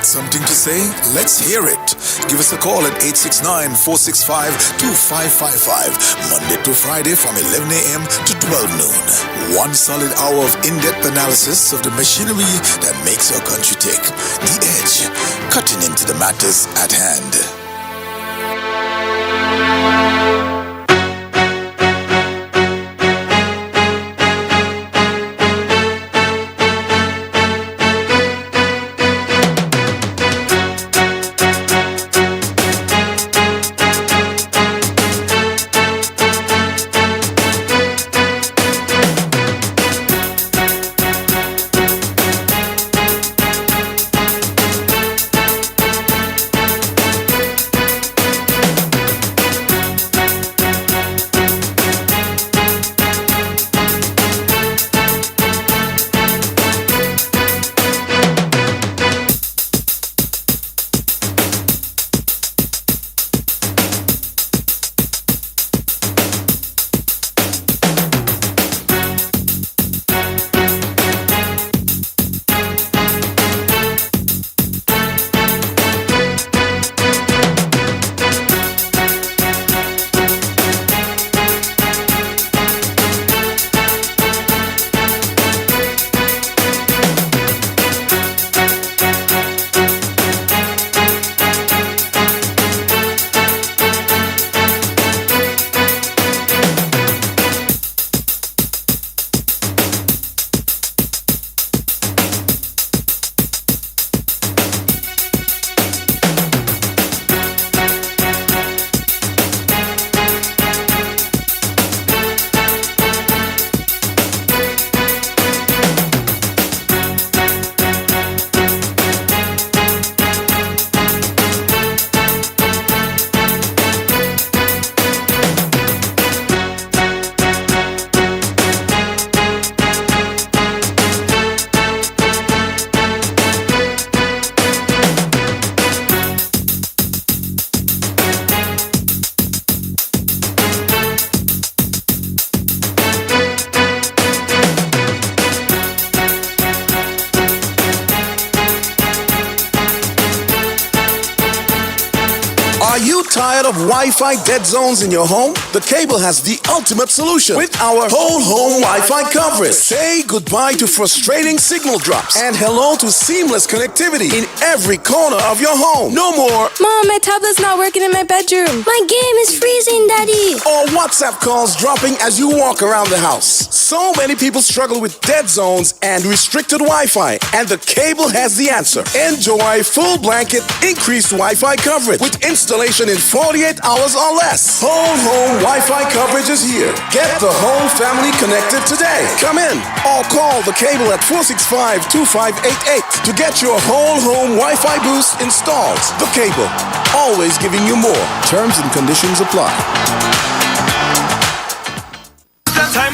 Something to say? Let's hear it. Give us a call at 869-465-2555. Monday to Friday from 11 a.m. to 12 noon. One solid hour of in-depth analysis of the machinery that makes our country tick. The Edge, cutting into the matters at hand. Tired of Wi-Fi dead zones in your home? The Cable has the ultimate solution with our whole home Wi-Fi coverage. Say goodbye to frustrating signal drops and hello to seamless connectivity in every corner of your home. No more Mom, my tablet's not working in my bedroom. My game is freezing, Daddy. Or WhatsApp calls dropping as you walk around the house. So many people struggle with dead zones and restricted Wi-Fi, and the Cable has the answer. Enjoy full blanket increased Wi-Fi coverage with installation in 48 hours or less. Whole home Wi-Fi coverage is here. Get the whole family connected today. Come in or call the Cable at 465-2588 to get your whole home Wi-Fi boost installed. The Cable, always giving you more. Terms and conditions apply.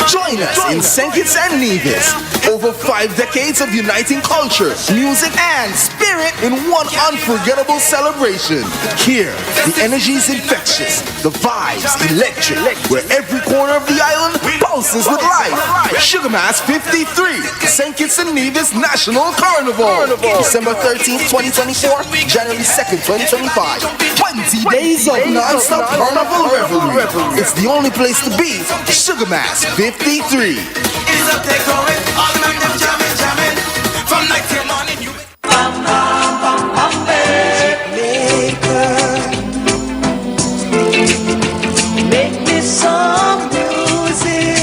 Join us in St. Kitts and Nevis. Over 5 decades of uniting culture, music, and spirit in one unforgettable celebration. Here, the energy is infectious, the vibes electric, where every corner of the island pulses with life. Sugar Mass 53, St. Kitts and Nevis National Carnival. December 13th, 2024, January 2nd, 2025. 20 days of non-stop carnival revelry. It's the only place to be. Sugar Mass 53. From night till morning, you make me some music.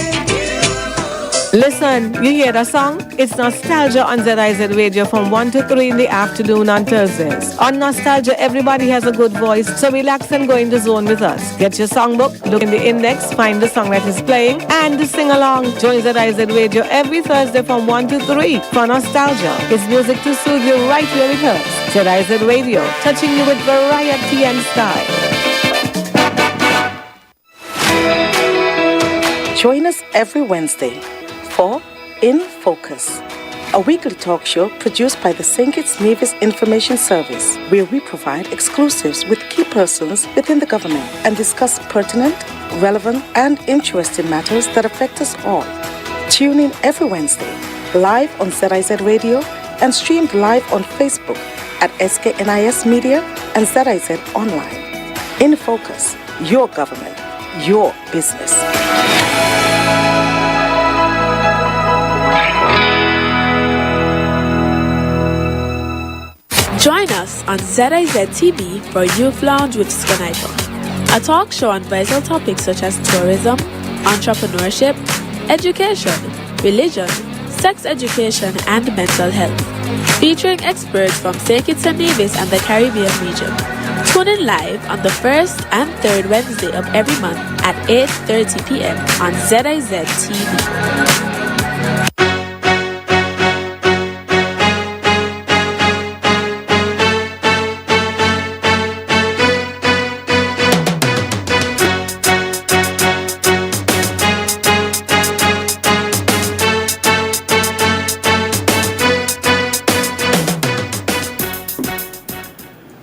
Listen, you hear the song? It's Nostalgia on ZIZ Radio from 1 to 3 in the afternoon on Thursdays. On Nostalgia, everybody has a good voice, so relax and go in the zone with us. Get your songbook, look in the index, find the song that is playing, and sing along. Join ZIZ Radio every Thursday from 1 to 3 for Nostalgia. It's music to soothe you right where it hurts. ZIZ Radio, touching you with variety and style. Join us every Wednesday for In Focus, a weekly talk show produced by the St. Kitts Nevis Information Service, where we provide exclusives with key persons within the government and discuss pertinent, relevant, and interesting matters that affect us all. Tune in every Wednesday, live on ZIZ Radio, and streamed live on Facebook at SKNIS Media and ZIZ Online. In Focus, your government, your business. Join us on ZIZ TV for Youth Lounge with Skenator, a talk show on vital topics such as tourism, entrepreneurship, education, religion, sex education, and mental health, featuring experts from St. Kitts and Nevis and the Caribbean region. Tune in live on the first and third Wednesday of every month at 8:30 p.m. on ZIZ TV.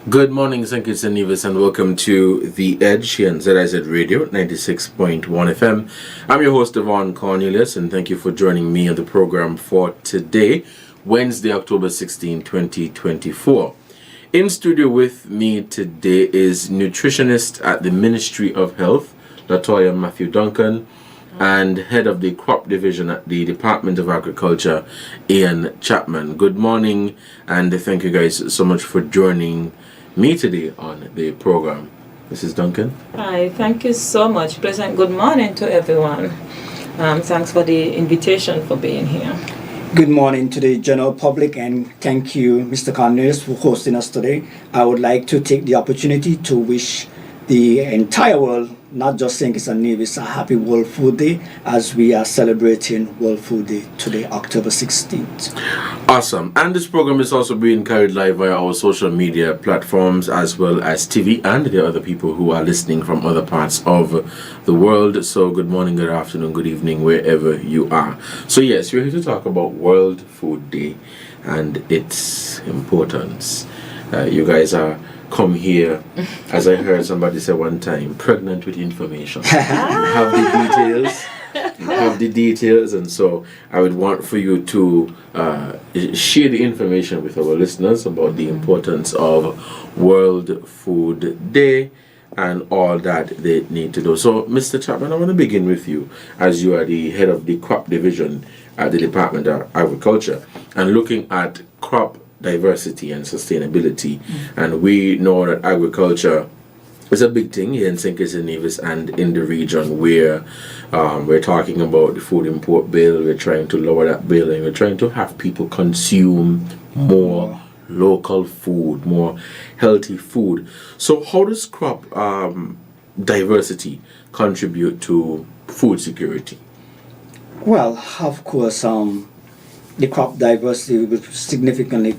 Good morning, St. Kitts and Nevis, and welcome to The Edge here on ZIZ Radio 96.1 FM. I'm your host, Devonne Cornelius, and thank you for joining me on the program for today, Wednesday, October 16, 2024. In studio with me today is nutritionist at the Ministry of Health, Latoya Matthew Duncan, and head of the crop division at the Department of Agriculture, Ian Chapman. Good morning, and thank you guys so much for joining me today on the program. Mrs. Duncan. Hi, thank you so much. Pleasant good morning to everyone. Thanks for the invitation for being here. Good morning to the general public, and thank you, Mr. Cornelius, for hosting us today. I would like to take the opportunity to wish the entire world, not just St. Kitts and Nevis, a happy World Food Day as we are celebrating World Food Day today, October 16th. Awesome. And this program is also being carried live via our social media platforms as well as TV, and there are other people who are listening from other parts of the world. So good morning, good afternoon, good evening, wherever you are. So yes, we're here to talk about World Food Day and its importance. You guys are come here, as I heard somebody say one time, pregnant with information. You have the details, and so I would want for you to share the information with our listeners about the importance of World Food Day and all that they need to do. So, Mr. Chapman, I want to begin with you, as you are the head of the crop division at the Department of Agriculture, and looking at crop diversity and sustainability. And we know that agriculture is a big thing here in St. Kitts and Nevis and in the region, where we're talking about the food import bill. We're trying to lower that bill, and we're trying to have people consume more local food, more healthy food. So how does crop diversity contribute to food security? Well, of course, the crop diversity will significantly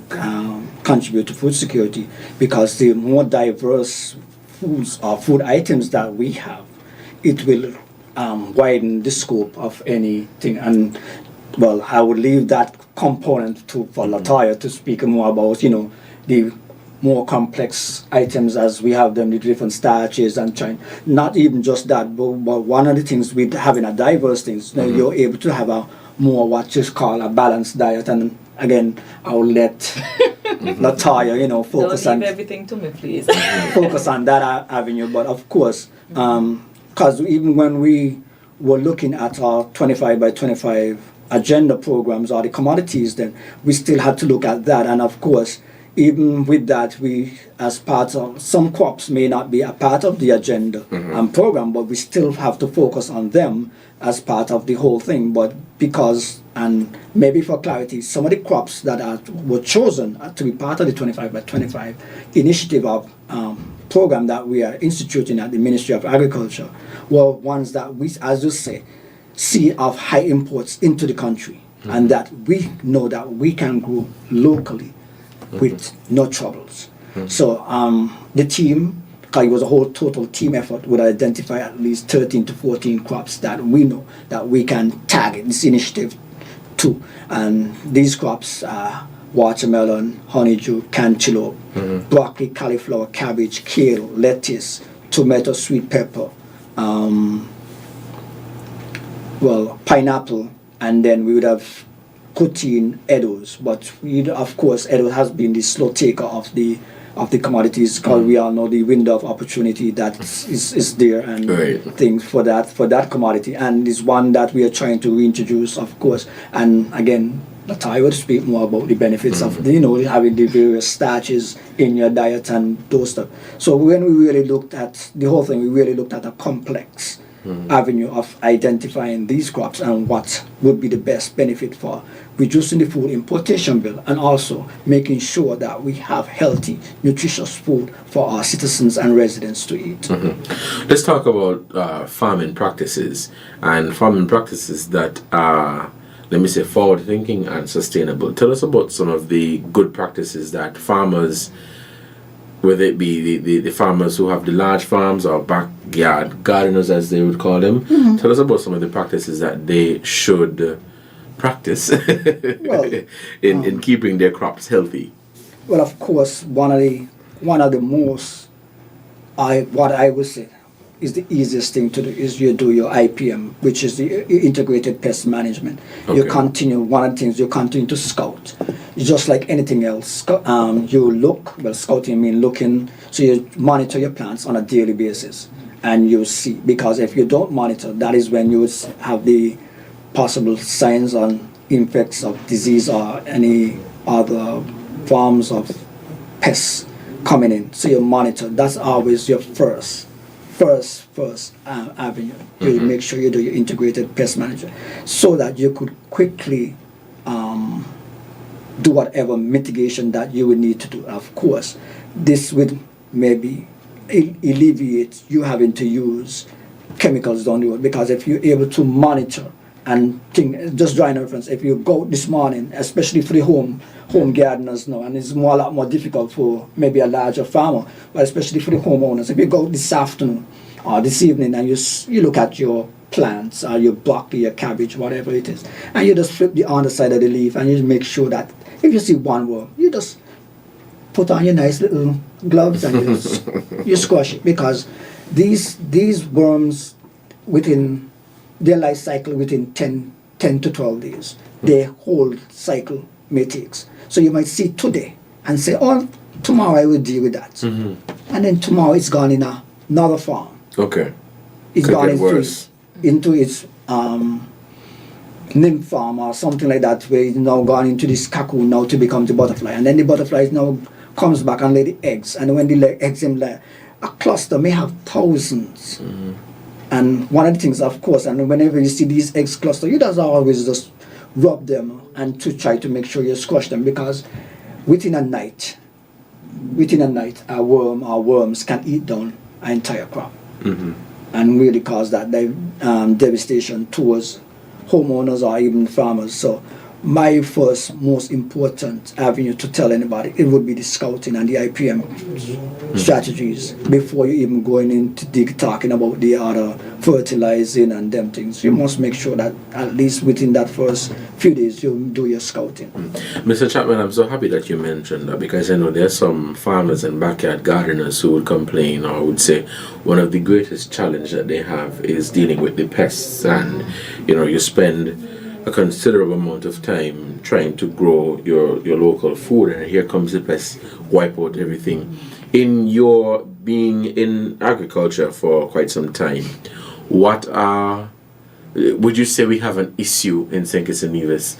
contribute to food security, because the more diverse foods or food items that we have, it will widen the scope of anything. And well, I would leave that component for Latoya to speak more about, the more complex items as we have them, the different starches and trying. Not even just that, but one of the things with having a diverse things, you're able to have a more what you call a balanced diet. And again, I'll let Latoya, focus on everything to me, please. focus on that avenue. But of course, because even when we were looking at our 25 by 25 agenda programs or the commodities, then we still had to look at that. And of course, even with that, we, as part of some crops, may not be a part of the agenda and program, but we still have to focus on them as part of the whole thing. But because, and maybe for clarity, some of the crops that were chosen to be part of the 25 by 25 initiative of program that we are instituting at the Ministry of Agriculture were ones that we, as you say, see of high imports into the country, and that we know that we can grow locally with no troubles. So the team, because it was a whole total team effort, would identify at least 13 to 14 crops that we know that we can target this initiative to. And these crops are watermelon, honeydew, cantaloupe, broccoli, cauliflower, cabbage, kale, lettuce, tomato, sweet pepper, pineapple, and then we would have quoting Edos, but of course Edo has been the slow taker of the commodities, because we all know the window of opportunity that is there, and things for that commodity, and is one that we are trying to reintroduce, of course. And again, I would speak more about the benefits of having the various starches in your diet and those stuff. So when we really looked at the whole thing, we really looked at a complex avenue of identifying these crops and what would be the best benefit for reducing the food importation bill, and also making sure that we have healthy, nutritious food for our citizens and residents to eat. Let's talk about farming practices, and farming practices that are, let me say, forward-thinking and sustainable. Tell us about some of the good practices that farmers, whether it be the farmers who have the large farms or backyard gardeners, as they would call them. Tell us about some of the practices that they should practice in keeping their crops healthy. Well, of course, one of the most, what I would say is the easiest thing to do is you do your IPM, which is the integrated pest management. One of the things, you continue to scout. Just like anything else, you look, scouting means looking, so you monitor your plants on a daily basis, and you see, because if you don't monitor, that is when you have the possible signs on infects of disease or any other forms of pests coming in. So you monitor. That's always your first avenue. You make sure you do your integrated pest management, so that you could quickly do whatever mitigation that you would need to do. Of course, this would maybe alleviate you having to use chemicals down the road, because if you're able to monitor and think, just drawing a reference, if you go this morning, especially for the home gardeners now, and it's a lot more difficult for maybe a larger farmer, but especially for the homeowners, if you go this afternoon or this evening and you look at your plants or your broccoli, your cabbage, whatever it is, and you just flip the underside of the leaf, and you make sure that if you see one worm, you just put on your nice little gloves and you squash it, because these worms, within their life cycle, within 10 to 12 days, their whole cycle may take. So you might see today and say, oh, tomorrow I will deal with that. And then tomorrow it's gone in another farm. Okay. It's gone into its nymph farm or something like that, where it's now gone into this cocoon now to become the butterfly. And then the butterfly now comes back and lay the eggs. And when the eggs in there, a cluster may have thousands. And one of the things, of course, and whenever you see these eggs cluster, you just always just rub them and to try to make sure you squash them, because within a night, a worm or worms can eat down an entire crop and really cause that devastation towards homeowners or even farmers. So my first most important avenue to tell anybody, it would be the scouting and the IPM strategies before you even going into talking about the other fertilizing and them things. You must make sure that at least within that first few days you do your scouting. Mr. Chapman, I'm so happy that you mentioned that, because I know there's some farmers and backyard gardeners who would complain or would say one of the greatest challenge that they have is dealing with the pests, and you spend a considerable amount of time trying to grow your local food, and here comes the pests, wipe out everything. In your being in agriculture for quite some time, would you say we have an issue in St. Kitts and Nevis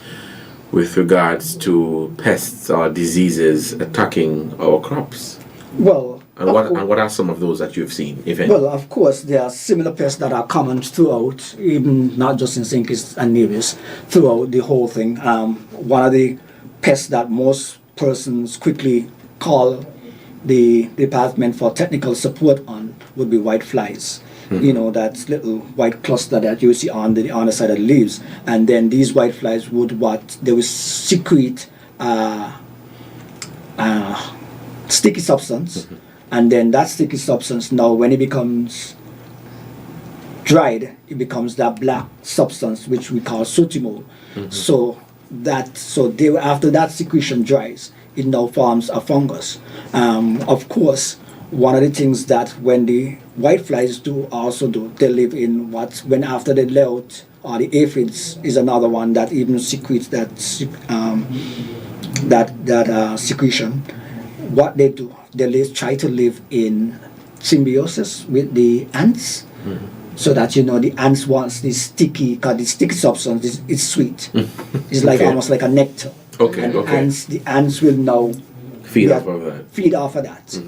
with regards to pests or diseases attacking our crops? Well, and what are some of those that you've seen, if any? Well, of course, there are similar pests that are common throughout, even not just in St. Kitts and Nevis, throughout the whole thing. One of the pests that most persons quickly call the Department for Technical Support on would be white flies. That little white cluster that you see on the underside of the leaves. And then these white flies they will secrete sticky substance. And then that sticky substance, now when it becomes dried, it becomes that black substance which we call sooty mold. So after that secretion dries, it now forms a fungus. Of course, one of the things that when the white flies they live in when after they lay out or the aphids is another one that even secretes that secretion. What they do, they try to live in symbiosis with the ants, so that the ants wants this sticky, because the sticky substance is sweet. It's like almost like a nectar. And the ants will now feed off of that.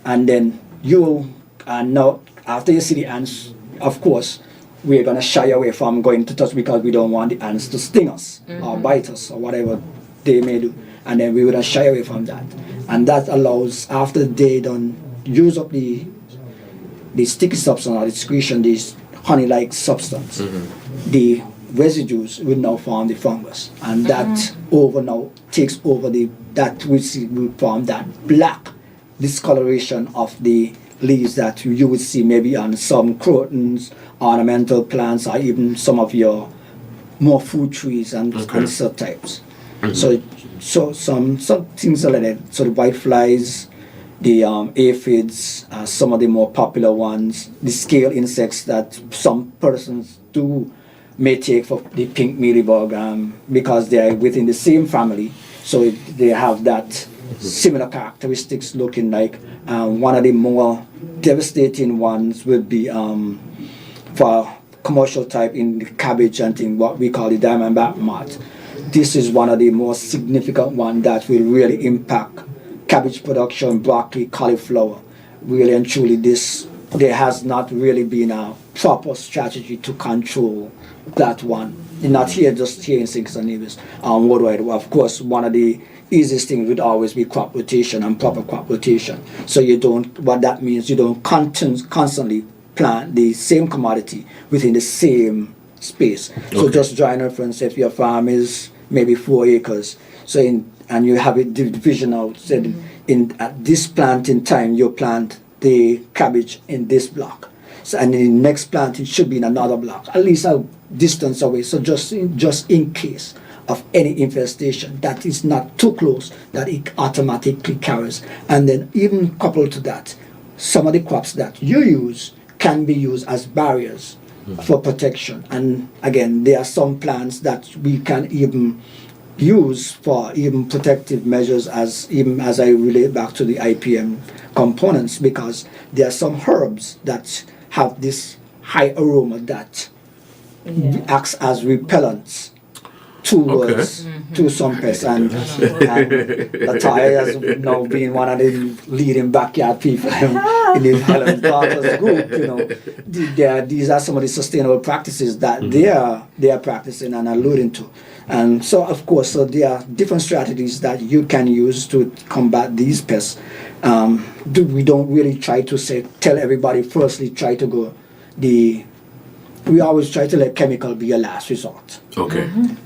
And then now after you see the ants, of course, we're gonna shy away from going to touch because we don't want the ants to sting us or bite us or whatever they may do. And then we would shy away from that. And that allows, after they don't use up the sticky substance or the secretion, this honey-like substance, the residues will now form the fungus. And that now takes over that will form that black discoloration of the leaves that you would see maybe on some crotons, ornamental plants, or even some of your more fruit trees and such types. So some things like that. So the whiteflies, the aphids, some of the more popular ones, the scale insects that some persons may take for the pink mealybug, because they are within the same family, so they have that similar characteristics looking like. One of the more devastating ones would be for commercial type in the cabbage and thing, what we call the diamondback moth. This is one of the most significant ones that will really impact cabbage production, broccoli, cauliflower. Really and truly, there has not really been a proper strategy to control that one. Not just here in St. Nevis, worldwide. Of course, one of the easiest things would always be crop rotation and proper crop rotation. So what that means, you don't constantly plant the same commodity within the same space. So just drawing reference, if your farm is maybe 4 acres, and you have it division out, said at this planting time you plant the cabbage in this block, and the next planting should be in another block, at least a distance away. So just in case of any infestation that is not too close, that it automatically carries. And then even coupled to that, some of the crops that you use can be used as barriers for protection. And again, there are some plants that we can even use for even protective measures, as I relate back to the IPM components, because there are some herbs that have this high aroma that acts as repellents to some pests, and Latoya has now been one of the leading backyard people in the Helen's Daughters group. These are some of the sustainable practices that they are practicing and alluding to. And so, of course, there are different strategies that you can use to combat these pests. We don't really try to tell everybody firstly try to go we always try to let chemical be your last resort.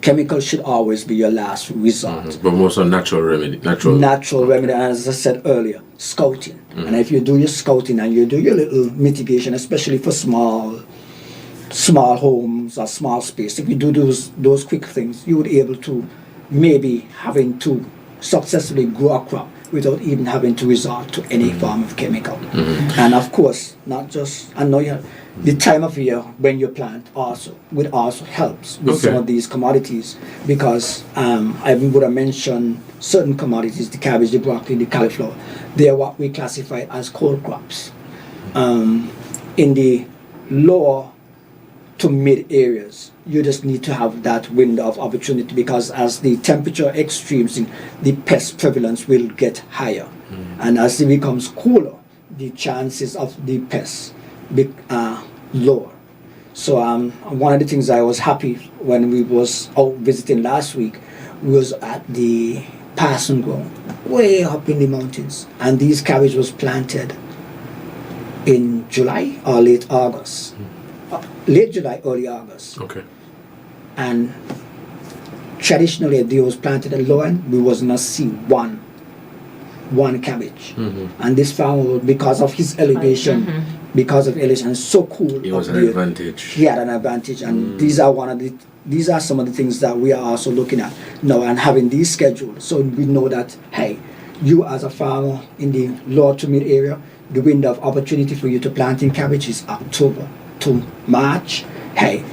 Chemical should always be your last resort. But more so natural remedy. Natural remedy, and as I said earlier, scouting. And if you do your scouting and you do your little mitigation, especially for small homes or small space, if you do those quick things, you would be able to maybe having to successfully grow a crop without even having to resort to any form of chemical. And of course, not just, the time of year when you plant would also helps with some of these commodities, because I would have mentioned certain commodities, the cabbage, the broccoli, the cauliflower, they are what we classify as cold crops. In the lower to mid areas, you just need to have that window of opportunity, because as the temperature extremes, the pest prevalence will get higher. And as it becomes cooler, the chances of the pests lower. So one of the things I was happy when we was out visiting last week was at the passing ground, way up in the mountains, and these cabbage was planted in July or late August. Late July, early August. And traditionally they was planted at low end, we was not see one cabbage. And this farmer, because of his elevation, so cool. He was an advantage. He had an advantage, and these are some of the things that we are also looking at now and having these scheduled. So we know that, hey, you as a farmer in the low to mid area, the window of opportunity for you to plant in cabbage is October to March. Hey,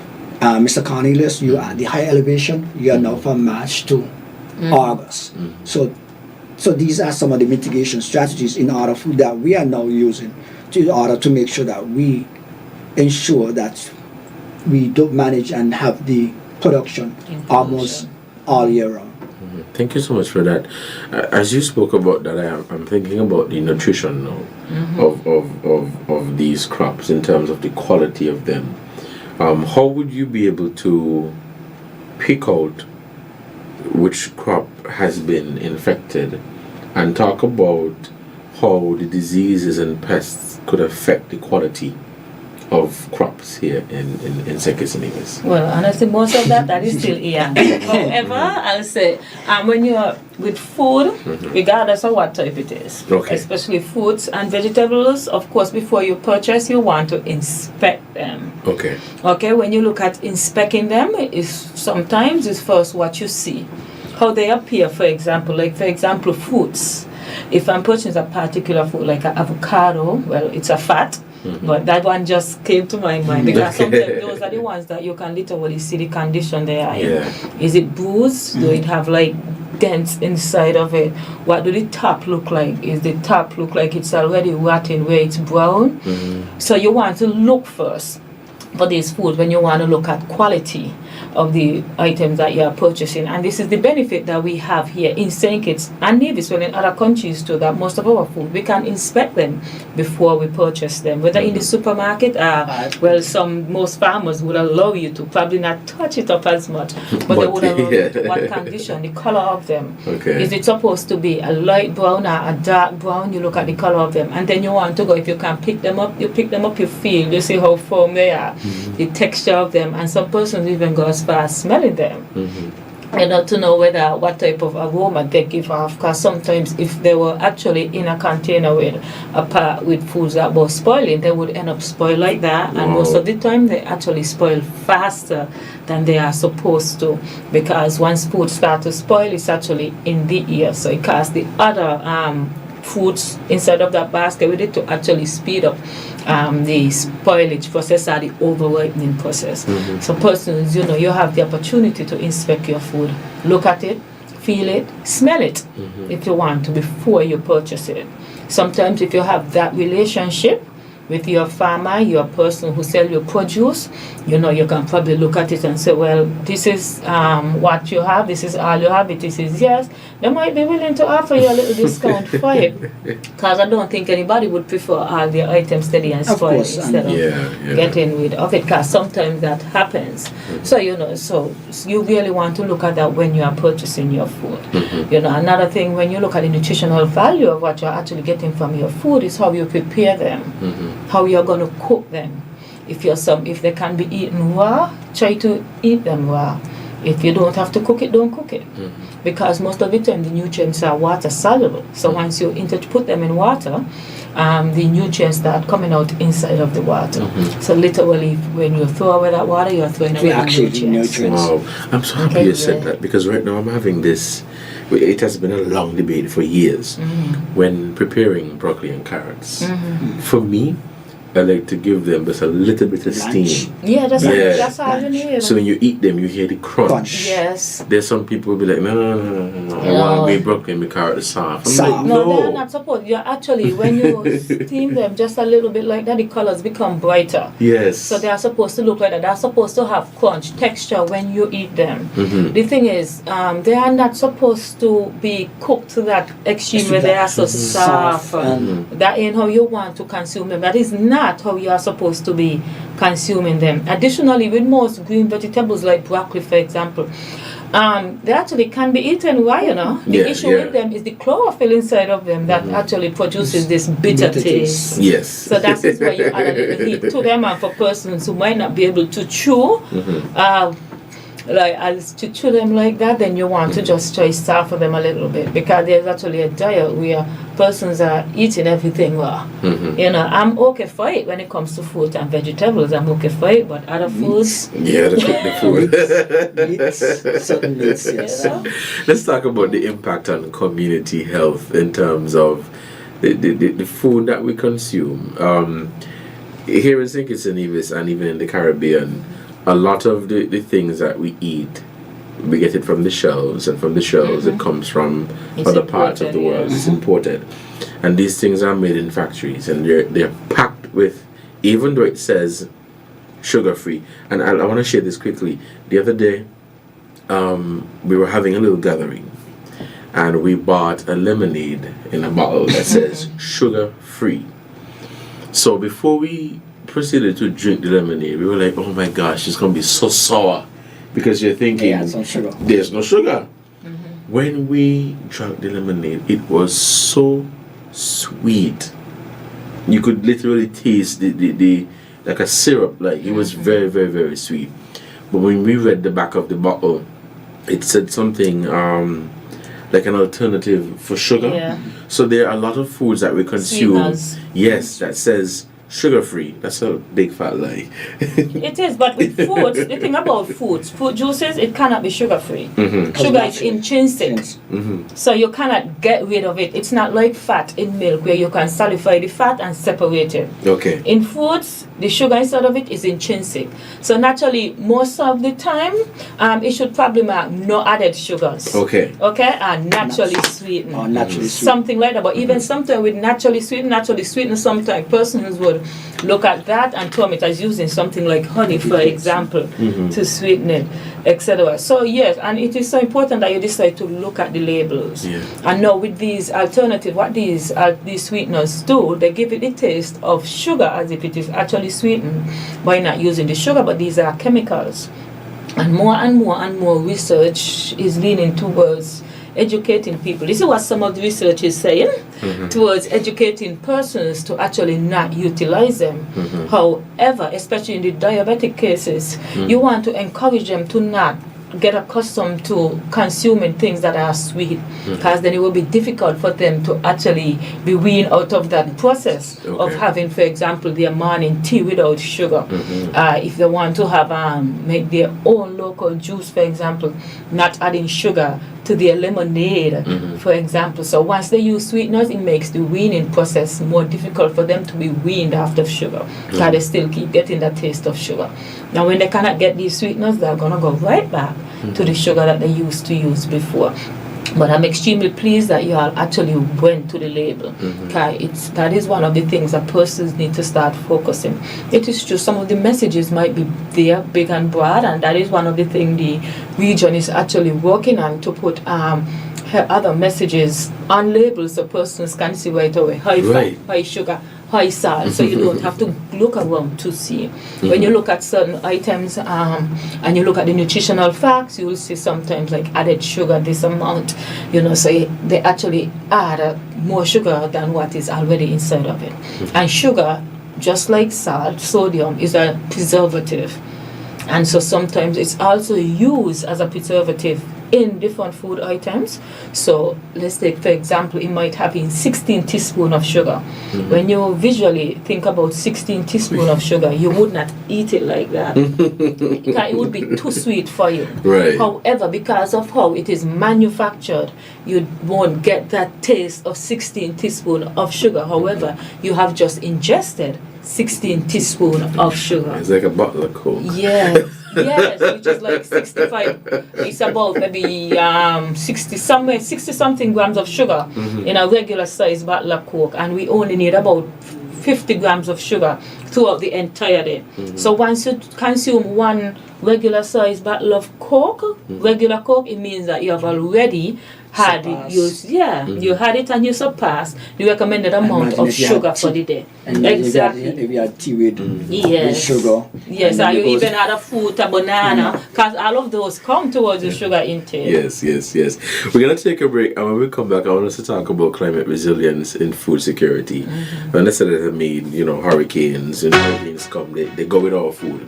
Mr. Cornelius, you are at the high elevation. You are now from March to August. So these are some of the mitigation strategies that we are now using in order to make sure that we ensure that we don't manage and have the production almost all year round. Thank you so much for that. As you spoke about that, I'm thinking about the nutrition now of these crops in terms of the quality of them. How would you be able to pick out which crop has been infected and talk about how the diseases and pests could affect the quality of crops here in St. Kitts and Nevis? Well, honestly, most of that is still here. However, I'll say, when you're with food, regardless of what type it is, especially fruits and vegetables, of course, before you purchase, you want to inspect them. Okay, when you look at inspecting them, sometimes it's first what you see, how they appear, for example, fruits. If I'm purchasing a particular food, like an avocado, well, it's a fat. But that one just came to my mind because sometimes those are the ones that you can literally see the condition they are in. Is it bruised? Do it have like dents inside of it? What do the top look like? Is the top look like it's already rotting where it's brown? So you want to look first for these food when you want to look at quality of the items that you are purchasing. And this is the benefit that we have here in St. Kitts and Nevis, well, in other countries too, that most of our food, we can inspect them before we purchase them. Whether in the supermarket, most farmers would allow you to probably not touch it up as much, but they would allow you to what condition, the color of them. Is it supposed to be a light brown or a dark brown? You look at the color of them, and then you want to go, if you can pick them up, you feel, you see how firm they are, the texture of them, and some persons even go as far as smelling them. To know what type of aroma they give off, because sometimes if they were actually in a container with foods that were spoiling, they would end up spoiled like that. And most of the time they actually spoil faster than they are supposed to, because once food starts to spoil, it's actually in the ear, so it causes the other foods inside of that basket with it to actually speed up the spoilage process or the over-ripening process. So persons, you have the opportunity to inspect your food, look at it, feel it, smell it if you want to before you purchase it. Sometimes if you have that relationship with your farmer, your person who sells your produce, you can probably look at it and say, well, this is what you have, this is all you have, this is yes. They might be willing to offer you a little discount for it, because I don't think anybody would prefer all their items steady and spoil instead of getting rid of it, because sometimes that happens. So you really want to look at that when you are purchasing your food. Another thing, when you look at the nutritional value of what you're actually getting from your food, is how you prepare them, how you're going to cook them. If they can be eaten raw, try to eat them raw. If you don't have to cook it, don't cook it. Because most of the time the nutrients are water soluble. So once you put them in water, the nutrients start coming out inside of the water. So literally, when you throw away that water, you're throwing away the nutrients. Wow. I'm so happy you said that, because right now I'm having this. It has been a long debate for years when preparing broccoli and carrots. For me, I like to give them just a little bit of steam. Yeah, that's all you need. So when you eat them, you hear the crunch. Yes. There's some people who be like, no. I want to be broccoli and the carrot soft. I'm like, no, they're not supposed. You're actually, when you steam them just a little bit like that, the colors become brighter. Yes. So they are supposed to look like that. They're supposed to have crunch, texture when you eat them. The thing is, they are not supposed to be cooked to that extreme where they are so soft. That ain't how you want to consume them. That is not how you are supposed to be consuming them. Additionally, with most green vegetables like broccoli, for example, they actually can be eaten raw, The issue with them is the chlorophyll inside of them that actually produces this bitter taste. Yes. So that is why you add a little heat to them. And for persons who might not be able to chew, to chew them like that, then you want to just try soften them a little bit, because there's actually a diet where persons are eating everything raw. I'm okay for it when it comes to fruit and vegetables. I'm okay for it, but other foods. The food. Certain meats, yes. Let's talk about the impact on community health in terms of the food that we consume. Here in St. Kitts and Nevis and even in the Caribbean, a lot of the things that we eat, we get it from the shelves, and from the shelves it comes from other parts of the world. It's imported, and these things are made in factories, and they're packed with, even though it says sugar free. And I want to share this quickly. The other day, we were having a little gathering, and we bought a lemonade in a bottle that says sugar free. So before we proceeded to drink the lemonade, we were like, oh my gosh, it's going to be so sour, because you're thinking there's no sugar. When we drank the lemonade, it was so sweet. You could literally taste the like a syrup, like it was very, very, very sweet. But when we read the back of the bottle, it said something like an alternative for sugar. Yeah. So there are a lot of foods that we consume. Yes, that says sugar free. That's a big fat lie. It is, but with foods, the thing about foods, fruit juices, it cannot be sugar free. Sugar is intrinsic. So you cannot get rid of it. It's not like fat in milk where you can solidify the fat and separate it. Okay. In foods, the sugar inside of it is intrinsic. So naturally, most of the time, it should probably mark no added sugars. Okay. Okay, and naturally sweetened. Or naturally sweet. Something like that. But even sometimes with naturally sweetened, sometimes persons would look at that and term it as using something like honey, for example, to sweeten it, etc. So yes, and it is so important that you decide to look at the labels. Yeah. And now with these alternatives, what these sweeteners do, they give it the taste of sugar as if it is actually sweetened by not using the sugar, but these are chemicals. And more research is leaning towards educating people. This is what some of the research is saying, towards educating persons to actually not utilize them. However, especially in the diabetic cases, you want to encourage them to not get accustomed to consuming things that are sweet, because then it will be difficult for them to actually be weaned out of that process of having, for example, their morning tea without sugar. If they want to have make their own local juice, for example, not adding sugar to their lemonade, for example. So once they use sweeteners, it makes the weaning process more difficult for them to be weaned after sugar, because they still keep getting that taste of sugar. Now when they cannot get these sweeteners, they're going to go right back to the sugar that they used to use before. But I'm extremely pleased that you all actually went to the label. That is one of the things that persons need to start focusing. It is true, some of the messages might be there, big and broad, and that is one of the things the region is actually working on, to put other messages on labels so persons can see right away high fat, high sugar, high salt, so you don't have to look around to see. When you look at certain items and you look at the nutritional facts, you will see sometimes like added sugar, this amount, so they actually add more sugar than what is already inside of it. And sugar, just like salt, sodium, is a preservative. And so sometimes it's also used as a preservative in different food items. So let's take, for example, it might have in 16 teaspoons of sugar. When you visually think about 16 teaspoons of sugar, you would not eat it like that. Because it would be too sweet for you. However, because of how it is manufactured, you won't get that taste of 16 teaspoons of sugar. However, you have just ingested 16 teaspoons of sugar. It's like a bottle of Coke. Yes, which is like 65. It's about maybe 60 something grams of sugar in a regular size bottle of Coke, and we only need about 50 grams of sugar throughout the entire day. So once you consume one regular size bottle of Coke, regular Coke, it means that you have already had you had it and you surpassed the recommended amount of sugar for the day. Exactly. If you had tea with sugar. Yes, or you even had a fruit, a banana, because all of those come towards the sugar intake. Yes. We're going to take a break, and when we come back, I want us to talk about climate resilience in food security. And let's say that hurricanes, hurricanes come, they go with our food.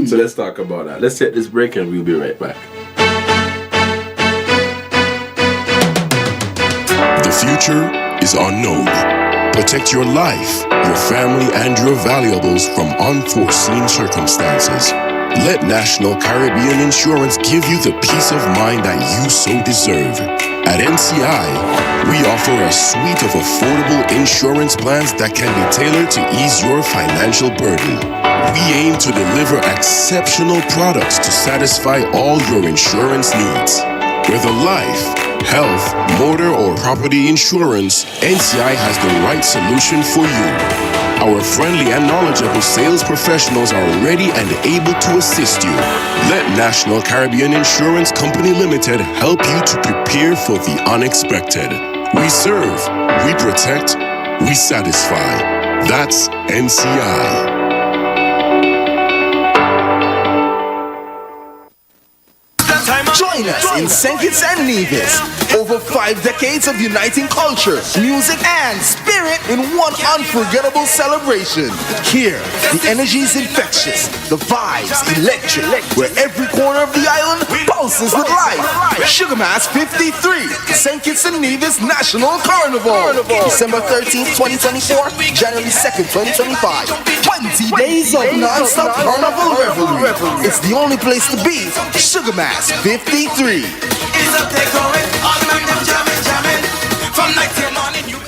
So let's talk about that. Let's take this break and we'll be right back. The future is unknown. Protect your life, your family, and your valuables from unforeseen circumstances. Let National Caribbean Insurance give you the peace of mind that you so deserve. At NCI, we offer a suite of affordable insurance plans that can be tailored to ease your financial burden. We aim to deliver exceptional products to satisfy all your insurance needs. Whether life, health, motor, or property insurance, NCI has the right solution for you. Our friendly and knowledgeable sales professionals are ready and able to assist you. Let National Caribbean Insurance Company Limited help you to prepare for the unexpected. We serve, we protect, we satisfy. That's NCI. Join us in St. Kitts and Nevis. Over 5 decades of uniting culture, music, and spirit in one unforgettable celebration. Here, the energy is infectious, the vibes electric, where every corner of the island pulses with life. Sugar Mass 53, St. Kitts and Nevis National Carnival. December 13th, 2024, January 2nd, 2025. 20 days of non-stop carnival revelry. It's the only place to be. Sugar Mass 53. It's up there going, all man them jamming, from night till morning you.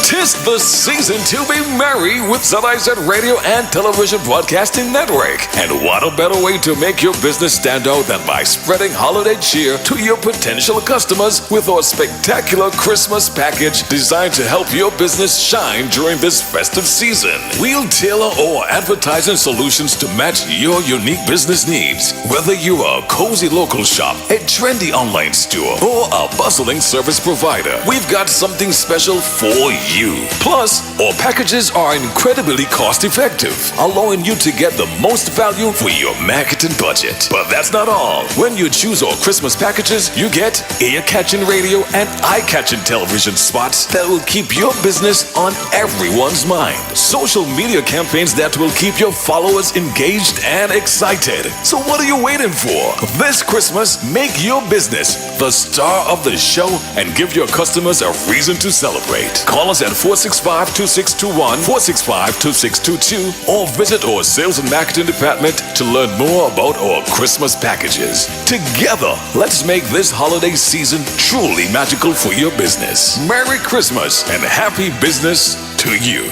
Tis the season to be merry with ZIZ Radio and Television Broadcasting Network. And what a better way to make your business stand out than by spreading holiday cheer to your potential customers with our spectacular Christmas package designed to help your business shine during this festive season. We'll tailor our advertising solutions to match your unique business needs. Whether you are a cozy local shop, a trendy online store, or a bustling service provider, we've got something special for you. Plus, our packages are incredibly cost-effective, allowing you to get the most value for your marketing budget. But that's not all. When you choose our Christmas packages, you get ear-catching radio and eye-catching television spots that will keep your business on everyone's mind. Social media campaigns that will keep your followers engaged and excited. So what are you waiting for? This Christmas, make your business the star of the show and give your customers a reason to celebrate. Call us at 465-2621, 465-2622, or visit our sales and marketing department to learn more about our Christmas packages. Together, let's make this holiday season truly magical for your business. Merry Christmas and happy business to you.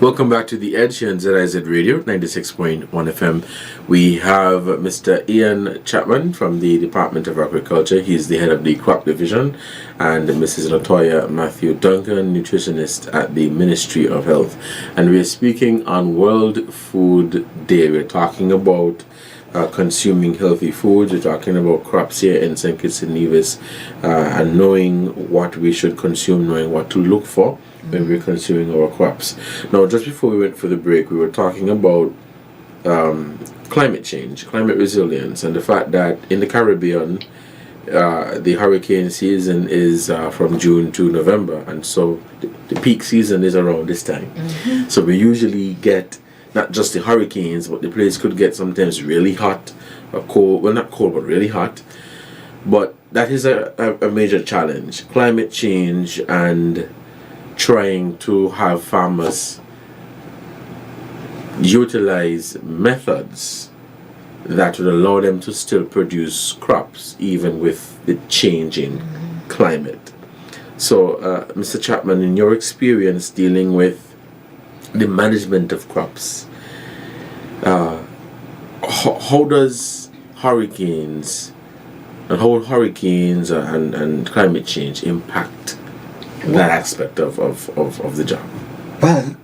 Welcome back to The Edge here on ZIZ Radio, 96.1 FM. We have Mr. Ian Chapman from the Department of Agriculture. He's the head of the Crop Division. And Mrs. Latoya Matthew Duncan, nutritionist at the Ministry of Health. And we're speaking on World Food Day. We're talking about consuming healthy foods. We're talking about crops here in St. Kitts and Nevis, and knowing what we should consume, knowing what to look for when we're consuming our crops. Now, just before we went for the break, we were talking about climate change, climate resilience, and the fact that in the Caribbean, the hurricane season is from June to November, and so the peak season is around this time. So we usually get not just the hurricanes, but the place could get sometimes really hot, or cold, well not cold, but really hot. But that is a major challenge. Climate change and trying to have farmers utilize methods that would allow them to still produce crops even with the changing climate. So, Mr. Chapman, in your experience dealing with the management of crops, how does hurricanes and climate change impact that aspect of the job? Well,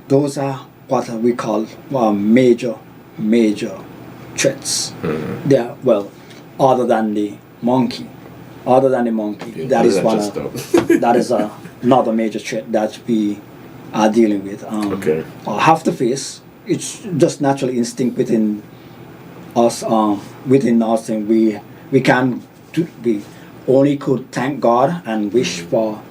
those are what we call major threats. They are, well, other than the monkey, that is one. That is another major threat that we are dealing with. Or have to face. It's just natural instinct within us. And we only could thank God and wish for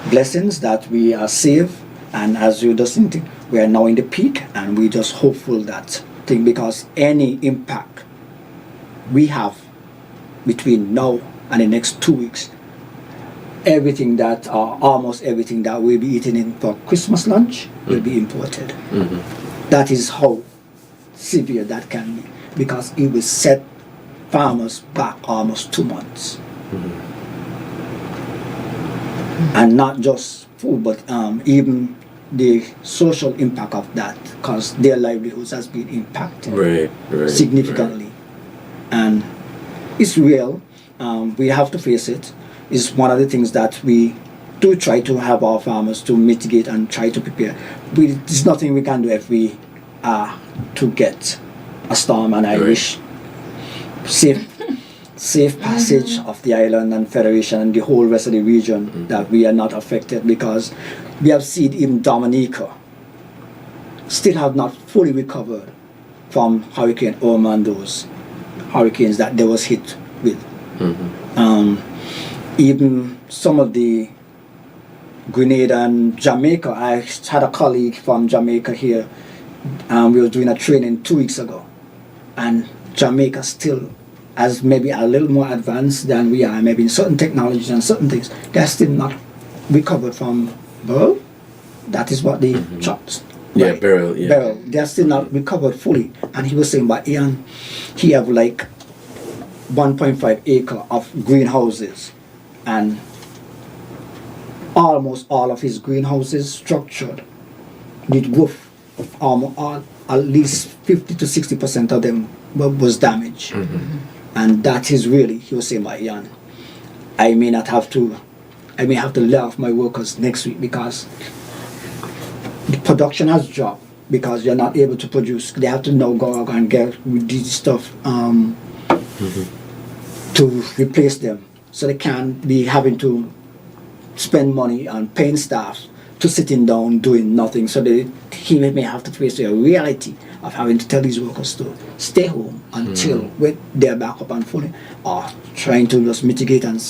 blessings that we are safe, and as you just think, we are now in the peak, and we just hopeful that thing, because any impact we have between now and the next 2 weeks, everything that, almost everything that we'll be eating in for Christmas lunch will be imported. That is how severe that can be, because it will set farmers back almost 2 months. And not just food, but even the social impact of that, because their livelihoods has been impacted significantly. And it's real. We have to face it. It's one of the things that we do try to have our farmers to mitigate and try to prepare. There's nothing we can do if we are to get a storm, and I wish safe passage of the island and Federation and the whole rest of the region, that we are not affected, because we have seen even Dominica still have not fully recovered from Hurricane Irma and those hurricanes that they was hit with. Even some of the Grenada and Jamaica, I had a colleague from Jamaica here, we were doing a training 2 weeks ago, and Jamaica still as maybe a little more advanced than we are, maybe in certain technologies and certain things. They're still not recovered from Beryl. That is what they chopped. Yeah, Beryl. Yeah. Beryl. They're still not recovered fully. And he was saying, but Ian, he have like 1.5 acre of greenhouses, and almost all of his greenhouses structured with roof. At least 50 to 60% of them was damaged. And that is really, he was saying, Ian, I may have to lay off my workers next week, because the production has dropped, because you're not able to produce. They have to now go out and get this stuff to replace them. So they can't be having to spend money on paying staff to sitting down doing nothing. So he may have to face the reality of having to tell these workers to stay home until they're back up and fully, or trying to just mitigate and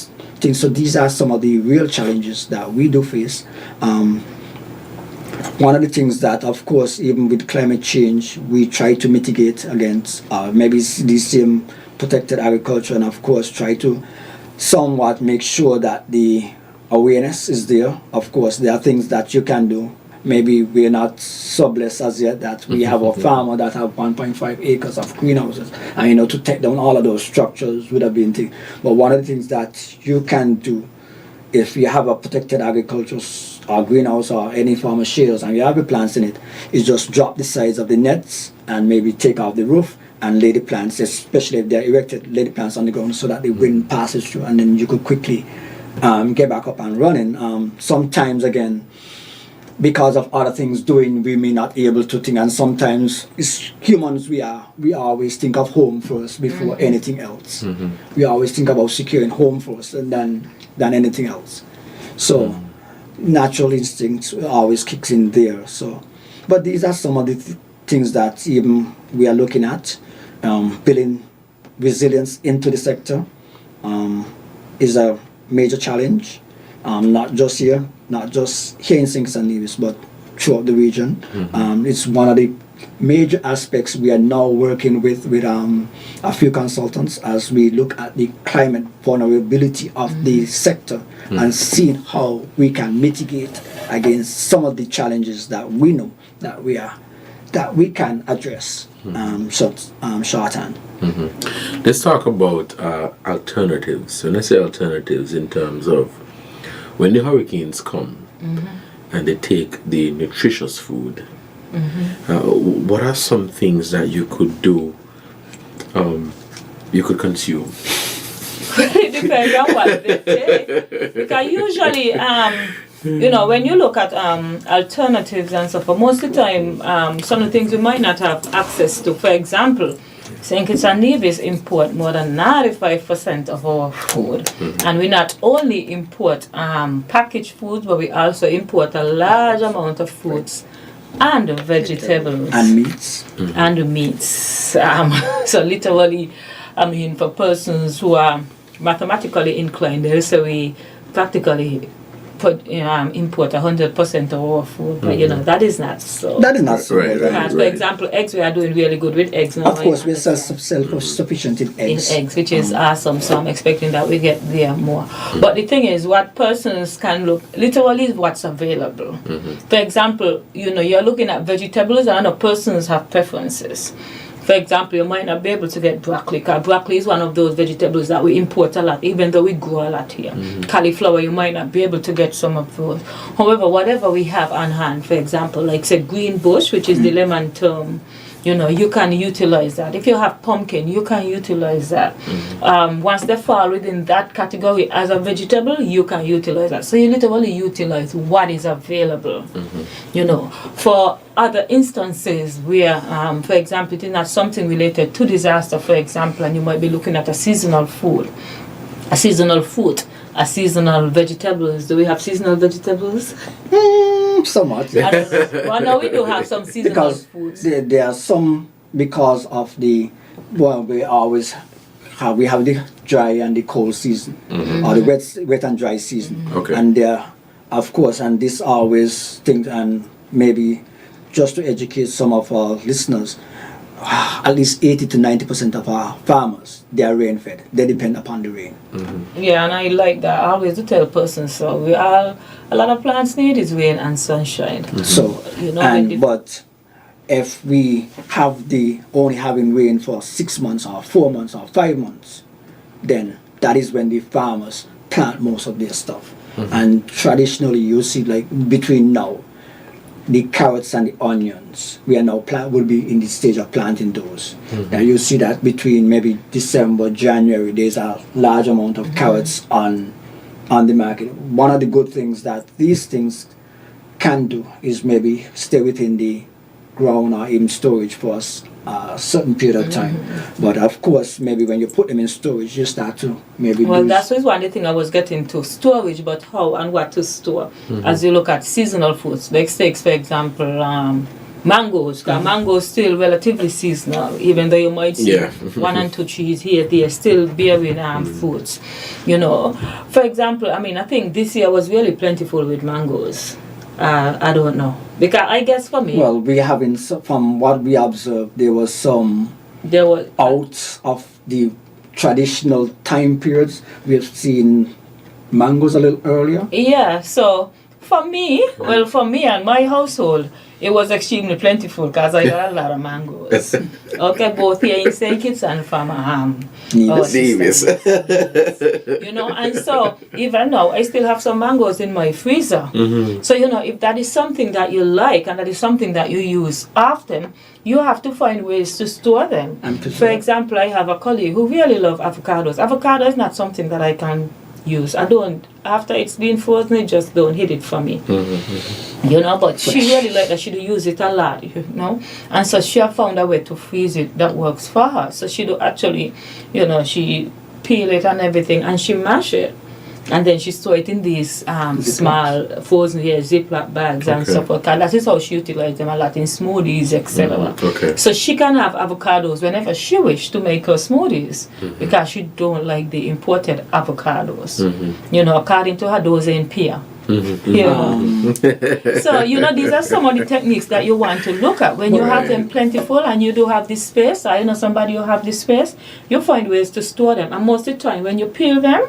things. So these are some of the real challenges that we do face. One of the things that, of course, even with climate change, we try to mitigate against, maybe the same protected agriculture, and of course try to somewhat make sure that the awareness is there. Of course, there are things that you can do. Maybe we're not so blessed as yet that we have a farmer that have 1.5 acres of greenhouses, and to take down all of those structures would have been thing. But one of the things that you can do, if you have a protected agriculture or greenhouse or any form of shades and you have the plants in it, is just drop the sides of the nets and maybe take out the roof and lay the plants, especially if they're erected, lay the plants on the ground so that the wind passes through, and then you could quickly get back up and running. Sometimes again, because of other things doing, we may not be able to think, and sometimes as humans we always think of home first before anything else. We always think about securing home first and than anything else. So natural instinct always kicks in there. So, but these are some of the things that even we are looking at. Building resilience into the sector is a major challenge, not just here in St. Nevis, but throughout the region. It's one of the major aspects we are now working with a few consultants as we look at the climate vulnerability of the sector and seeing how we can mitigate against some of the challenges that we know that we can address shorthand. Let's talk about alternatives. When I say alternatives, in terms of when the hurricanes come and they take the nutritious food, what are some things that you could do, you could consume? It depends on what they take. Because usually, when you look at alternatives and stuff, most of the time, some of the things we might not have access to. For example, St. Kitts and Nevis import more than 95% of our food. And we not only import packaged foods, but we also import a large amount of fruits and vegetables. And meats. And meats. So literally, for persons who are mathematically inclined, they'll say we practically import 100% of our food, but that is not so. That is not so. Right. For example, eggs, we are doing really good with eggs now. Of course, we're self-sufficient in eggs. Which is awesome. So I'm expecting that we get there more. But the thing is, what persons can look literally is what's available. For example, you're looking at vegetables, and I know persons have preferences. For example, you might not be able to get broccoli, because broccoli is one of those vegetables that we import a lot, even though we grow a lot here. Cauliflower, you might not be able to get some of those. However, whatever we have on hand, for example, like say green bush, which is the lemon term, you can utilize that. If you have pumpkin, you can utilize that. Once they fall within that category as a vegetable, you can utilize that. So you literally utilize what is available. For other instances where, for example, it is not something related to disaster, for example, and you might be looking at a seasonal food, a seasonal vegetables. Do we have seasonal vegetables? So much. Well, no, we do have some seasonal foods. There are some because of we have the dry and the cold season, or the wet and dry season. Okay. And there, of course, and this always things, and maybe just to educate some of our listeners, at least 80 to 90% of our farmers, they are rain fed. They depend upon the rain. Yeah, and I like that. I always do tell persons, so a lot of plants need is rain and sunshine. So, but if we have only having rain for 6 months or 4 months or 5 months, then that is when the farmers plant most of their stuff. And traditionally, you see like between now, the carrots and the onions, we are now will be in the stage of planting those. Now you see that between maybe December, January, there's a large amount of carrots on the market. One of the good things that these things can do is maybe stay within the ground or in storage for a certain period of time. But of course, maybe when you put them in storage, you start to maybe that's one thing I was getting to, storage, but how and what to store. As you look at seasonal foods, like steaks, for example, mangoes, because mangoes still relatively seasonal, even though you might see 1 and 2 trees here, they are still bearing fruits. For example, I think this year was really plentiful with mangoes. I don't know, because I guess for me, well, we having from what we observed, there was out of the traditional time periods. We have seen mangoes a little earlier. Yeah, so for me and my household, it was extremely plentiful because I got a lot of mangoes. Okay, both here in St. Kitts and from Nevis. And so even now I still have some mangoes in my freezer. So if that is something that you like and that is something that you use often, you have to find ways to store them. For example, I have a colleague who really loves avocados. Avocado is not something that I can use. I don't, after it's been frozen, it just don't hit it for me. But she really like that. She do use it a lot, and so she have found a way to freeze it that works for her. So she do actually, she peel it and everything, and she mash it, and then she store it in these small frozen Ziploc bags and stuff like that. That is how she utilizes them a lot in smoothies, etc. So she can have avocados whenever she wishes to make her smoothies, because she don't like the imported avocados. According to her, those ain't pure. So these are some of the techniques that you want to look at when you have them plentiful and you do have this space, or somebody who have this space, you find ways to store them. And most of the time when you peel them,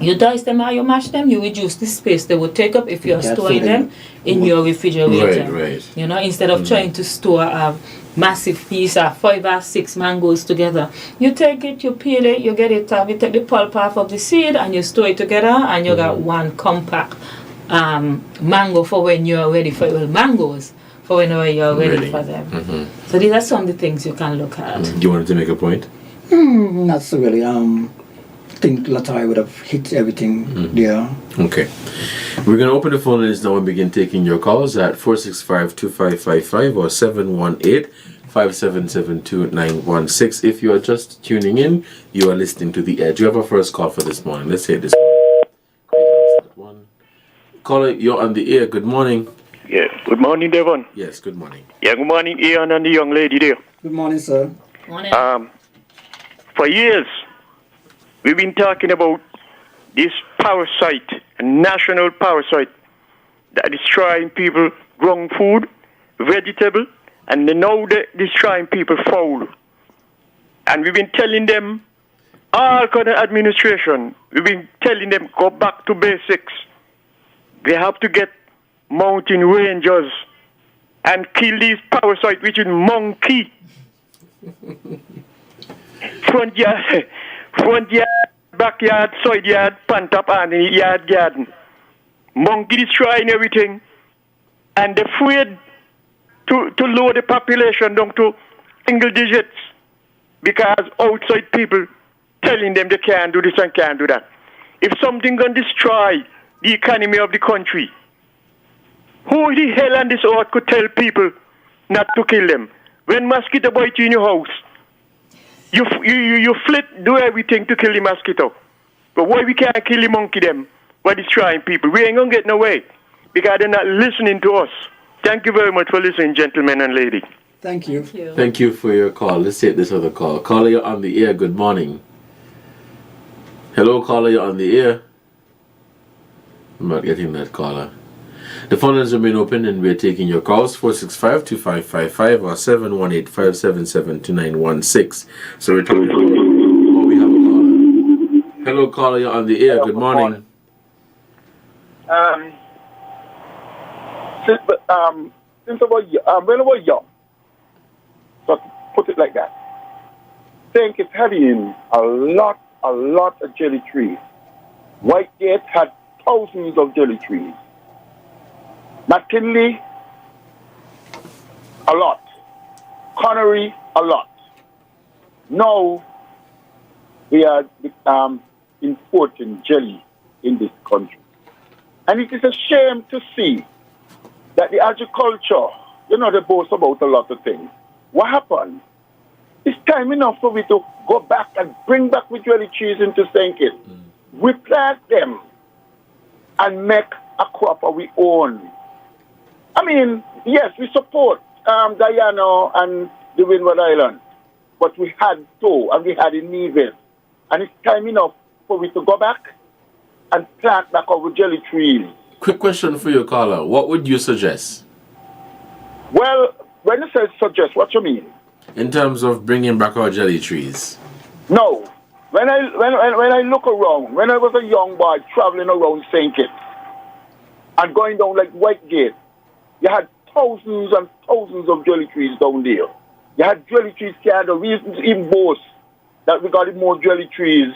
you dice them or you mash them, you reduce the space they would take up if you are storing them in your refrigerator. Instead of trying to store a massive piece of 5 or 6 mangoes together, you take it, you peel it, you get it up, you take the pulp off of the seed and you store it together, and you got one compact mango for when you're ready for mangoes for whenever you're ready for them. So these are some of the things you can look at. You wanted to make a point? Not so really. I think Latai would have hit everything there. Okay. We're going to open the phone lines now and begin taking your calls at 465-2555 or 718-577-2916. If you are just tuning in, you are listening to The Edge. You have our first call for this morning. Let's say this. Caller, you're on the air. Good morning. Yeah. Good morning, Devon. Yes, good morning. Yeah, good morning, Ian and the young lady there. Good morning, sir. Morning. For years, we've been talking about this parasite, a national parasite that is destroying people grown food, vegetable, and they know they're destroying people fowl. And we've been telling them, all kind of administration, we've been telling them, go back to basics. They have to get mountain rangers and kill these parasites, which is monkey. Front yard, backyard, side yard, pant up, and yard garden. Monkey destroying everything, and they're afraid to lower the population down to single digits because outside people telling them they can't do this and can't do that. If something can destroy the economy of the country, who the hell on this earth could tell people not to kill them? When mosquito bite you in your house, you do everything to kill the mosquito. But why we can't kill the monkey them? Why destroying people? We ain't gonna get no way because they're not listening to us. Thank you very much for listening, gentlemen and ladies. Thank you. Thank you for your call. Let's take this other call. Caller, you're on the air. Good morning. Hello, caller, you're on the air. I'm not getting that caller. The phone lines remain open and we're taking your calls, 465-2555 or 718-577-2916. So we're talking about, we have a caller. Hello, caller, you're on the air. Good morning. Since when I was young, so put it like that, think it's having a lot of jelly trees. Whitegate had thousands of jelly trees. McKinley, a lot. Connery, a lot. Now, we are importing jelly in this country. And it is a shame to see that the agriculture, they boast about a lot of things. What happened? It's time enough for we to go back and bring back the jelly trees into St. Kitts. We plant them and make a crop of our own. I mean, yes, we support Guyana and the Windward Island, but we had to, and we had in Nevis. And it's time enough for we to go back and plant back our jelly trees. Quick question for you, caller. What would you suggest? Well, when you say suggest, what you mean? In terms of bringing back our jelly trees. No. When I look around, when I was a young boy traveling around St. Kitts and going down like Whitegate, you had thousands and thousands of jelly trees down there. You had jelly trees scattered. We even boast that we got more jelly trees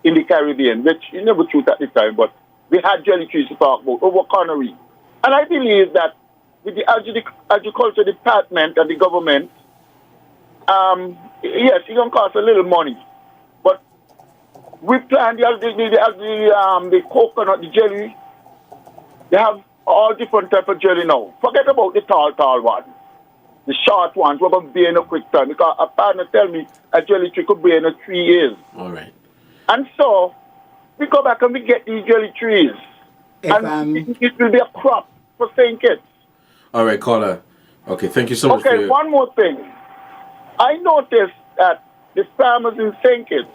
in the Caribbean, which is never true at the time, but we had jelly trees to talk about over Connery. And I believe that with the agriculture department and the government, yes, it can cost a little money, but we plant the coconut, the jelly. They have all different type of jelly now. Forget about the tall ones. The short ones, we're going to be in a quick time. Because a partner tell me a jelly tree could be in 3 years. All right. And so, we go back and we get these jelly trees. It will be a crop for St. Kitts. All right, caller. Okay, thank you so much. Okay, one more thing. I noticed that the farmers in St. Kitts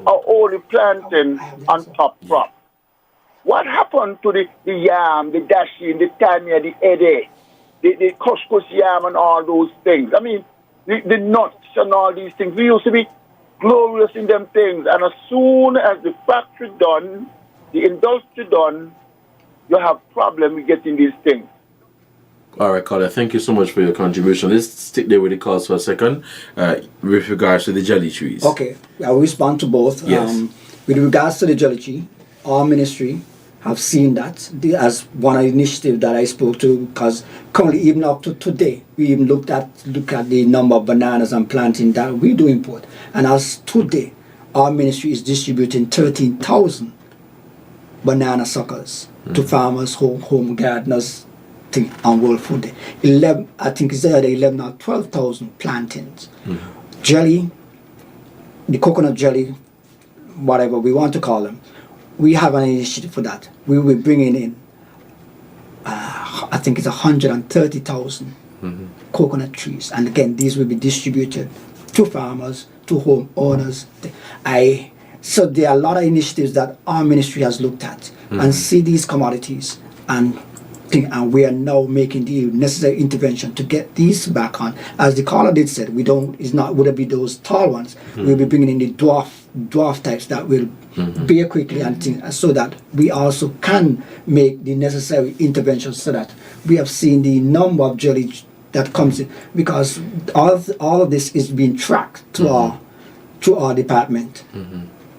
are only planting on top crop. What happened to the yam, the dashi, the tanya, the ede, the couscous yam and all those things? I mean, the nuts and all these things. We used to be glorious in them things. And as soon as the factory done, the industry done, you have problem with getting these things. All right, caller. Thank you so much for your contribution. Let's stick there with the calls for a second with regards to the jelly trees. Okay, I'll respond to both. Yes. With regards to the jelly tree, our ministry have seen that as one initiative that I spoke to, because currently even up to today, we even look at the number of bananas and planting that we do import. And as today, our ministry is distributing 13,000 banana suckers to farmers, home gardeners, and World Food Day. 11, I think it's either 11 or 12,000 plantings. Jelly, the coconut jelly, whatever we want to call them, we have an initiative for that. We will be bringing in, I think it's 130,000 coconut trees. And again, these will be distributed to farmers, to homeowners. So there are a lot of initiatives that our ministry has looked at and see these commodities and think, and we are now making the necessary intervention to get these back on. As the caller did said, would it be those tall ones? We'll be bringing in the dwarf types that will bear quickly and things, so that we also can make the necessary interventions, so that we have seen the number of jelly that comes in, because all of this is being tracked to our department.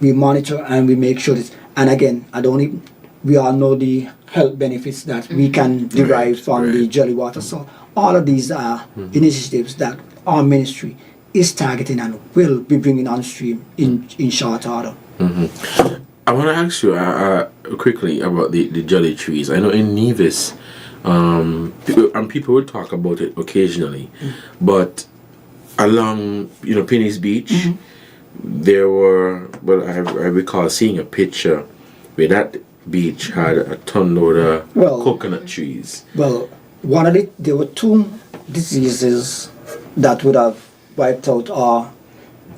We monitor and we make sure this. And again, we all know the health benefits that we can derive from the jelly water. So all of these are initiatives that our ministry is targeting and will be bringing on stream in short order. I want to ask you quickly about the jelly trees. I know in Nevis, people will talk about it occasionally, but along Penny's Beach, there were, I recall seeing a picture where that beach had a ton load of coconut trees. Well, there were two diseases that would have wiped out our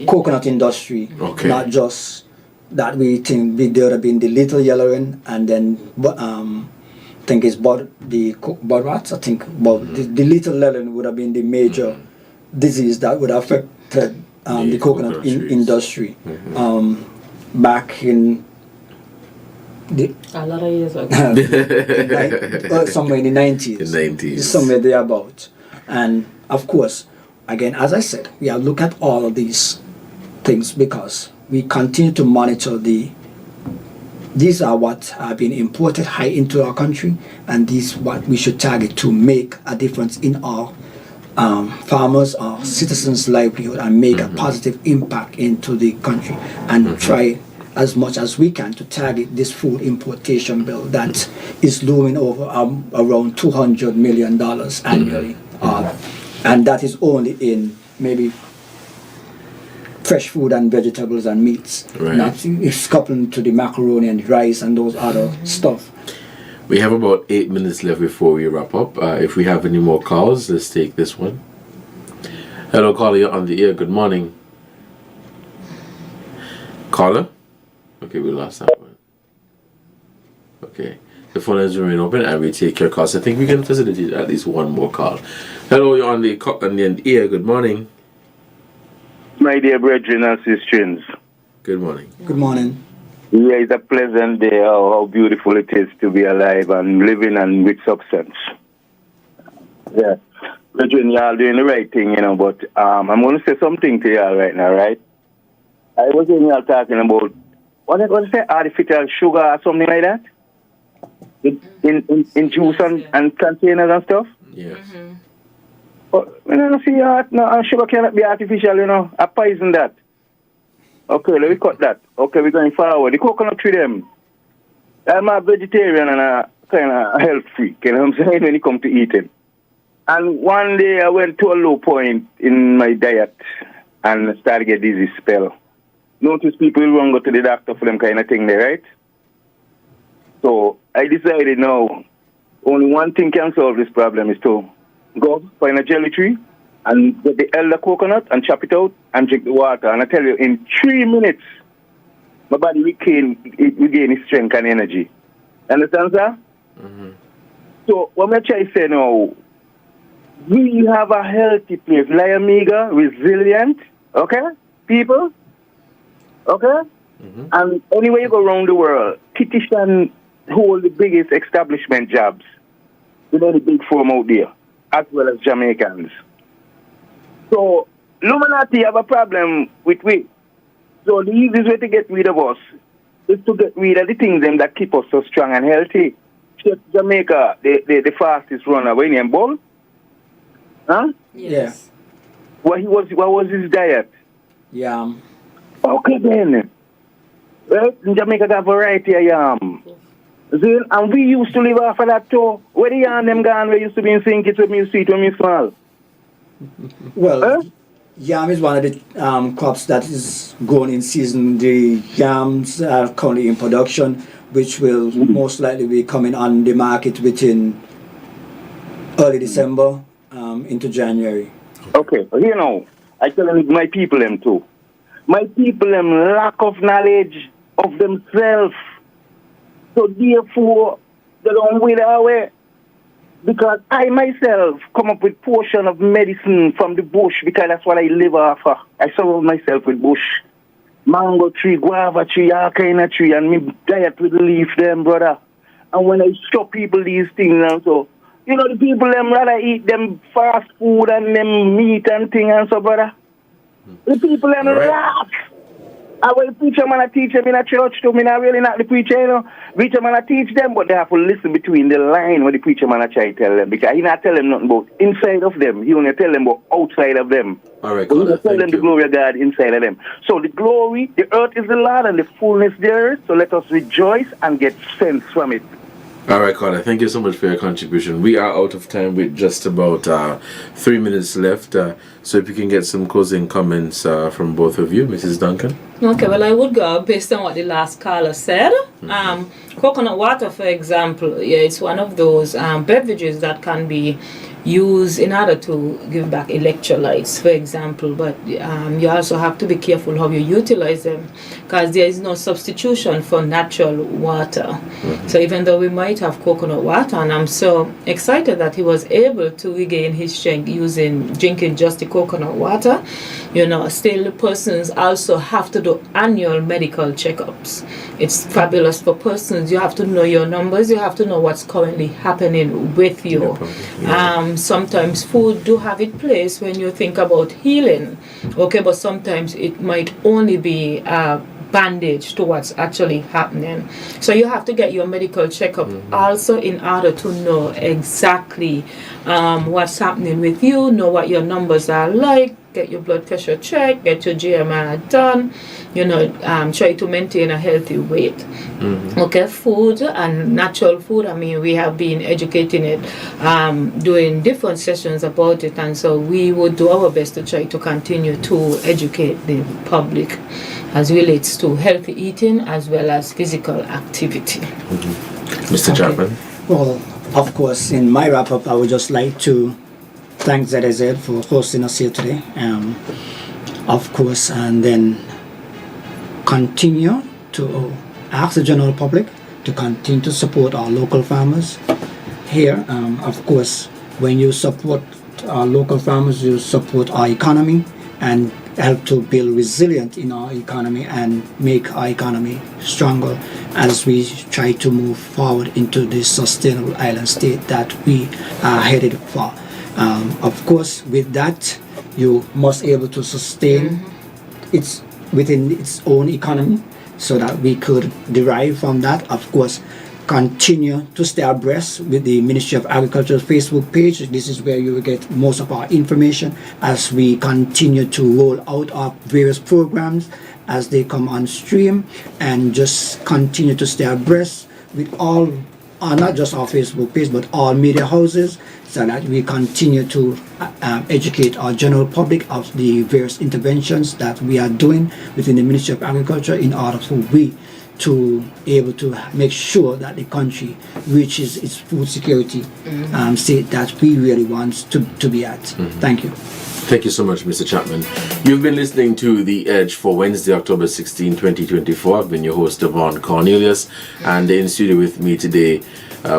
coconut industry. Not just that we think there would have been the little yellowing, and then I think it's the bud rats. I think the little yellowing would have been the major disease that would have affected the coconut industry back in a lot of years ago. Somewhere in the 90s. Somewhere thereabout. And of course, again, as I said, we have looked at all of these things because we continue to monitor these are what have been imported high into our country, and these what we should target to make a difference in our farmers, our citizens' livelihood, and make a positive impact into the country, and try as much as we can to target this food importation bill that is looming over around $200 million annually. And that is only in maybe fresh food and vegetables and meats. It's coupled to the macaroni and rice and those other stuff. We have about 8 minutes left before we wrap up. If we have any more calls, let's take this one. Hello, caller, you're on the air. Good morning. Caller? Okay, we lost that one. Okay. The phone is remain open and we take your calls. I think we can facilitate at least one more call. Hello, you're on the air. Good morning. My dear brethren and sisters. Good morning. Good morning. Yeah, it's a pleasant day. How beautiful it is to be alive and living and with substance. Yeah. Brethren, y'all doing the right thing, but I'm going to say something to y'all right now, right? I was hearing y'all talking about, what did say, artificial sugar or something like that? In juice and containers and stuff? Yes. But I don't see sugar cannot be artificial, I poison that. Okay, let me cut that. Okay, we're going forward. The coconut tree them. I'm a vegetarian and a kind of health freak, you know what I'm saying, when it comes to eating. And one day I went to a low point in my diet and started to get dizzy spell. Notice people will run go to the doctor for them kind of thing there, right? So I decided now, only one thing can solve this problem is to go find a jelly tree and get the elder coconut and chop it out and drink the water. And I tell you, in 3 minutes, my body regain its strength and energy. Understand, sir? So what I'm trying to say now, we have a healthy place, Liamiga, resilient, okay, people, okay? And anywhere you go around the world, Kitishan hold the biggest establishment jobs, the big firm out there, as well as Jamaicans. So, Illuminati have a problem with we. So the easiest way to get rid of us is to get rid of the things them that keep us so strong and healthy. Check Jamaica, the fastest runner, when he ball. Huh? Yes. What was his diet? Yam. Okay then. Well, in Jamaica got a variety of yam. See, and we used to live off of that too. Where the yam them gone, we used to be in St. Kitts when we sweet, when we small. Well, yam is one of the crops that is grown in season. The yams are currently in production, which will most likely be coming on the market within early December into January. Okay, I tell my people them too. My people them lack of knowledge of themselves. So therefore, they don't wither away. Because I myself come up with portion of medicine from the bush because that's what I live off of. I surround myself with bush. Mango tree, guava tree, all kind of tree, and me diet with the leaf them, brother. And when I show people these things and so, you know, the people them rather eat them fast food and them meat and things and so, brother. The people them laugh. I will preacher man, I teach them in a church too. Me not really not the preacher, you know. Preacher man, I teach them, but they have to listen between the line what the preacher man I try to tell them. Because he not tell them nothing about inside of them. He only tell them about outside of them. All right, he tell them the glory of God inside of them. So the glory, the earth is the Lord and the fullness thereof. So let us rejoice and get sense from it. All right, Carter, thank you so much for your contribution. We are out of time with just about 3 minutes left. So if you can get some closing comments from both of you, Mrs. Duncan. Okay, well, I would go based on what the last caller said. Coconut water, for example, it's one of those beverages that can be used in order to give back electrolytes, for example, but you also have to be careful how you utilize them because there is no substitution for natural water. So even though we might have coconut water, and I'm so excited that he was able to regain his strength drinking just the coconut water, you know, still persons also have to do annual medical checkups. It's fabulous for persons. You have to know your numbers, you have to know what's currently happening with you. Sometimes food do have its place when you think about healing, okay, but sometimes it might only be bandage to what's actually happening. So you have to get your medical checkup also in order to know exactly what's happening with you, know what your numbers are like, get your blood pressure checked, get your GMR done, you know, try to maintain a healthy weight. Okay, food and natural food, I mean, we have been educating it, doing different sessions about it, and so we would do our best to try to continue to educate the public as relates to healthy eating as well as physical activity. Mr. Chapman? Well, of course, in my wrap-up, I would just like to thank ZIZ for hosting us here today. Of course, and then continue to ask the general public to continue to support our local farmers here. Of course, when you support our local farmers, you support our economy and help to build resilience in our economy and make our economy stronger as we try to move forward into this sustainable island state that we are headed for. Of course, with that, you must be able to sustain its within its own economy so that we could derive from that. Of course, continue to stay abreast with the Ministry of Agriculture's Facebook page. This is where you will get most of our information as we continue to roll out our various programs as they come on stream, and just continue to stay abreast with all, not just our Facebook page, but all media houses, so that we continue to educate our general public of the various interventions that we are doing within the Ministry of Agriculture in order for we to be able to make sure that the country reaches its food security state that we really want to be at. Thank you. Thank you so much, Mr. Chapman. You've been listening to The Edge for Wednesday, October 16, 2024. I've been your host, Devonne Cornelius, and in studio with me today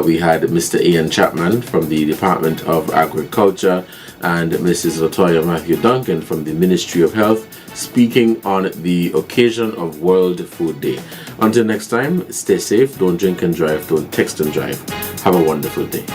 we had Mr. Ian Chapman from the Department of Agriculture and Mrs. Latoya Matthew Duncan from the Ministry of Health, speaking on the occasion of World Food Day. Until next time, stay safe, don't drink and drive, don't text and drive. Have a wonderful day.